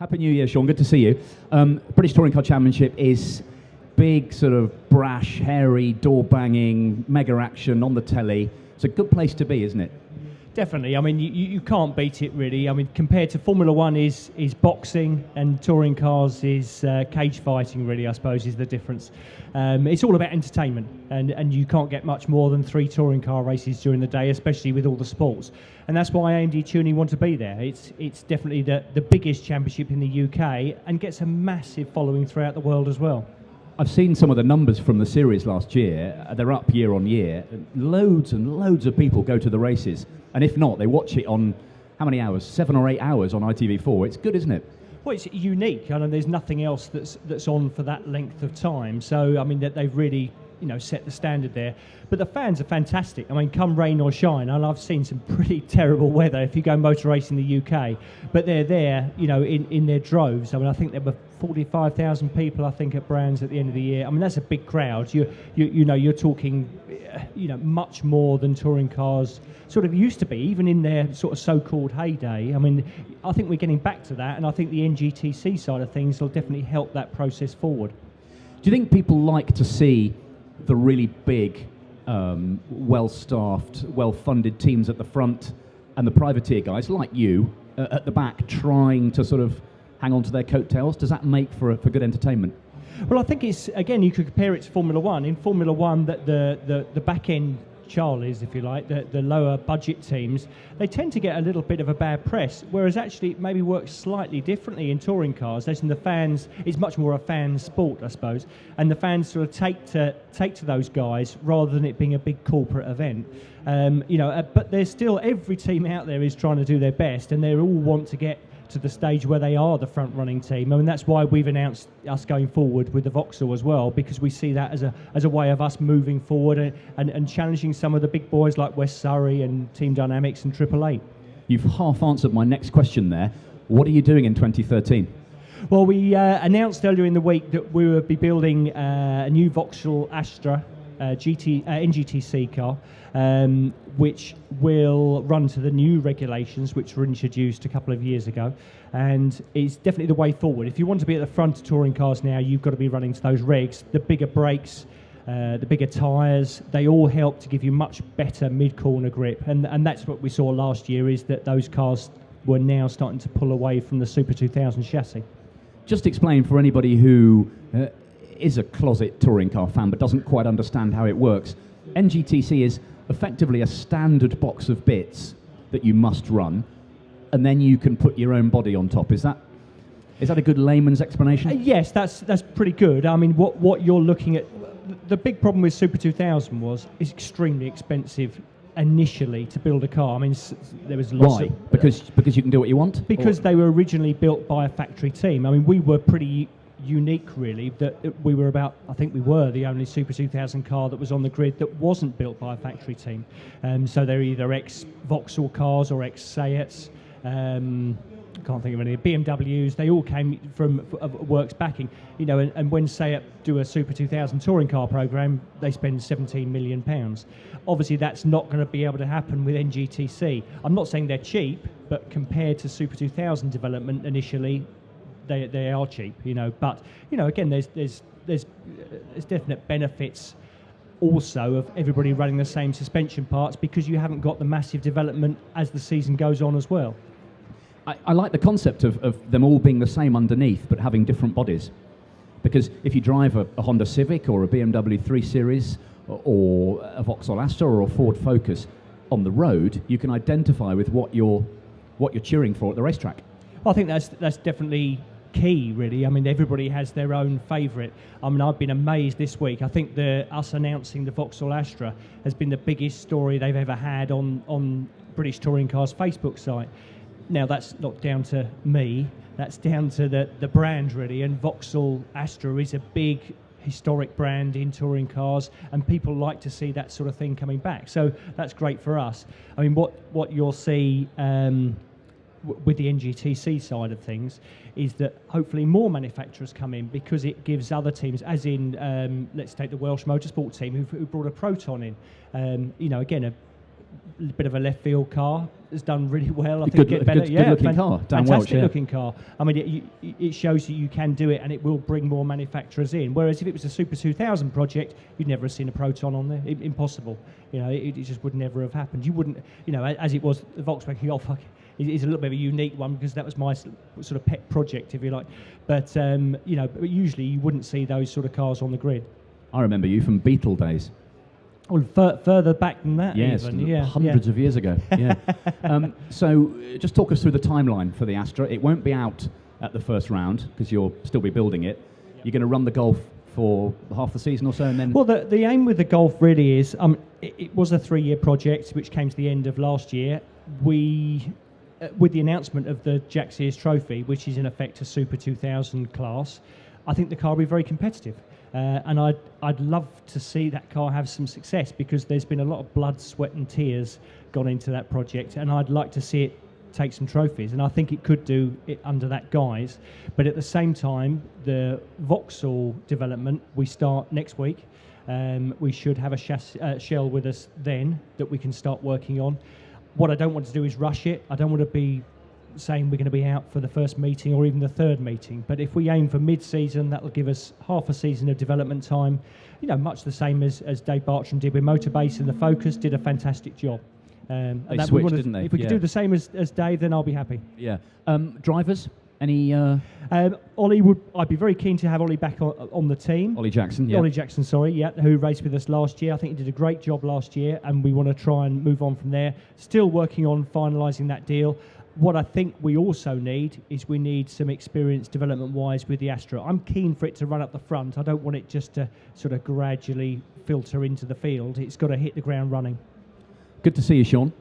Happy New Year, Shaun. Good to see you. British Touring Car Championship is big, sort of brash, hairy, door-banging, mega action on the telly. It's a good place to be, isn't it? Definitely. I mean, you can't beat it, really. I mean, compared to Formula One is boxing, and touring cars is cage fighting, really, I suppose, is the difference. It's all about entertainment, and you can't get much more than 3 touring car races during the day, especially with all the sports. And that's why AMD Tuning want to be there. It's definitely the biggest championship in the UK and gets a massive following throughout the world as well. I've seen some of the numbers from the series last year. They're up year on year. Loads and loads of people go to the races. And if not, they watch it on, how many hours? 7 or 8 hours on ITV4. It's good, isn't it? Well, it's unique. I know there's nothing else that's on for that length of time. So, I mean, that they've really, set the standard there. But the fans are fantastic. I mean, come rain or shine, and I've seen some pretty terrible weather if you go motor racing in the UK. But they're there, in their droves. I mean, I think there were 45,000 people, I think, at Brands at the end of the year. I mean, that's a big crowd. You're talking, much more than touring cars sort of used to be, even in their sort of so-called heyday. I mean, I think we're getting back to that, and I think the NGTC side of things will definitely help that process forward. Do you think people like to see the really big, well-staffed, well-funded teams at the front and the privateer guys like you at the back trying to sort of hang on to their coattails? Does that make for good entertainment? Well, I think it's, again, you could compare it to Formula One. In Formula One, that the back-end Charlies, if you like, the lower budget teams, they tend to get a little bit of a bad press, whereas actually it maybe works slightly differently in touring cars. As in the fans, it's much more a fan sport, I suppose, and the fans sort of take to those guys rather than it being a big corporate event. But there's still, every team out there is trying to do their best, and they all want to get to the stage where they are the front-running team. I mean, that's why we've announced us going forward with the Vauxhall as well, because we see that as a way of us moving forward and challenging some of the big boys like West Surrey and Team Dynamics and Triple Eight. You've half answered my next question there. What are you doing in 2013? Well, we announced earlier in the week that we will be building a new Vauxhall Astra NGTC car, which will run to the new regulations which were introduced a couple of years ago, and it's definitely the way forward. If you want to be at the front of touring cars now, you've got to be running to those regs. The bigger brakes, the bigger tyres, they all help to give you much better mid-corner grip, and that's what we saw last year, is that those cars were now starting to pull away from the Super 2000 chassis. Just explain for anybody who is a closet touring car fan but doesn't quite understand how it works. NGTC is effectively a standard box of bits that you must run, and then you can put your own body on top. Is that a good layman's explanation? Yes, that's pretty good. I mean, what you're looking at, the big problem with Super 2000 was it's extremely expensive initially to build a car. I mean, there was lots Why? Because you can do what you want? Because they were originally built by a factory team. I mean, we were pretty unique, really, that we were the only Super 2000 car that was on the grid that wasn't built by a factory team. So they're either ex-Vauxhall cars or ex-Seats. Can't think of any. BMWs, they all came from works backing. And when Seat do a Super 2000 touring car program, they spend £17 million. Obviously, that's not going to be able to happen with NGTC. I'm not saying they're cheap, but compared to Super 2000 development initially, they are cheap, But again, there's definite benefits also of everybody running the same suspension parts, because you haven't got the massive development as the season goes on as well. I like the concept of them all being the same underneath but having different bodies, because if you drive a Honda Civic or a BMW 3 Series or a Vauxhall Astra or a Ford Focus on the road, you can identify with what you're cheering for at the racetrack. I think that's definitely key, really. I mean, everybody has their own favourite. I mean, I've been amazed this week. I think us announcing the Vauxhall Astra has been the biggest story they've ever had on British Touring Cars' Facebook site. Now, that's not down to me. That's down to the brand, really. And Vauxhall Astra is a big historic brand in touring cars, and people like to see that sort of thing coming back. So that's great for us. I mean, what you'll see with the NGTC side of things is that hopefully more manufacturers come in, because it gives other teams, as in let's take the Welsh Motorsport team who brought a Proton in. Again, bit of a left field car. It's done really well. I think Good, get better. good looking car. Dan Welch, Fantastic yeah. looking car. I mean, it shows that you can do it, and it will bring more manufacturers in. Whereas if it was a Super 2000 project, you'd never have seen a Proton on there. Impossible. You know, it just would never have happened. You wouldn't, you know, as it was the Volkswagen Golf. It's a little bit of a unique one because that was my sort of pet project, if you like. But you know, but usually you wouldn't see those sort of cars on the grid. I remember you from Beetle days. Well, further back than that, yes, even. Yeah, hundreds of years ago. Yeah. So, just talk us through the timeline for the Astra. It won't be out at the first round because you'll still be building it. You're going to run the Golf for half the season or so, and then. Well, the aim with the Golf really is it was a 3-year project which came to the end of last year. We. With the announcement of the Jack Sears Trophy, which is in effect a Super 2000 class, I think the car will be very competitive. And I'd love to see that car have some success because there's been a lot of blood, sweat and tears gone into that project, and I'd like to see it take some trophies, and I think it could do it under that guise. But at the same time, the Vauxhall development, we start next week. We should have a shell with us then that we can start working on. What I don't want to do is rush it. I don't want to be saying we're going to be out for the first meeting or even the third meeting. But if we aim for mid-season, that will give us half a season of development time. You know, much the same as Dave Bartram did with Motorbase, and the Focus did a fantastic job. They switched, didn't they? If we could do the same as Dave, then I'll be happy. Yeah. Drivers? Any? Ollie I'd be very keen to have Ollie back on the team. Ollie Jackson, yeah. Ollie Jackson, sorry, yeah, who raced with us last year. I think he did a great job last year, and we want to try and move on from there. Still working on finalising that deal. What I think we also need is we need some experience development-wise with the Astra. I'm keen for it to run up the front. I don't want it just to sort of gradually filter into the field. It's got to hit the ground running. Good to see you, Shaun.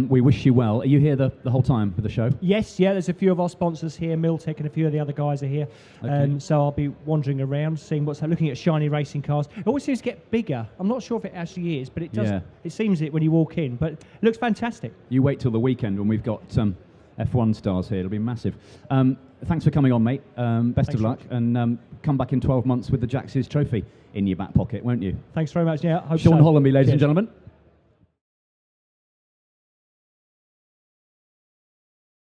We wish you well. Are you here the whole time for the show? Yes, yeah, there's a few of our sponsors here, Miltech, and a few of the other guys are here. Okay. So I'll be wandering around, seeing looking at shiny racing cars. It always seems to get bigger. I'm not sure if it actually is, but it does. Yeah. It seems it when you walk in, but it looks fantastic. You wait till the weekend when we've got F1 stars here. It'll be massive. Thanks for coming on, mate. Best of luck, and come back in 12 months with the Jack Sears Trophy in your back pocket, won't you? Thanks very much. Yeah, Shaun Hollamby, ladies and gentlemen.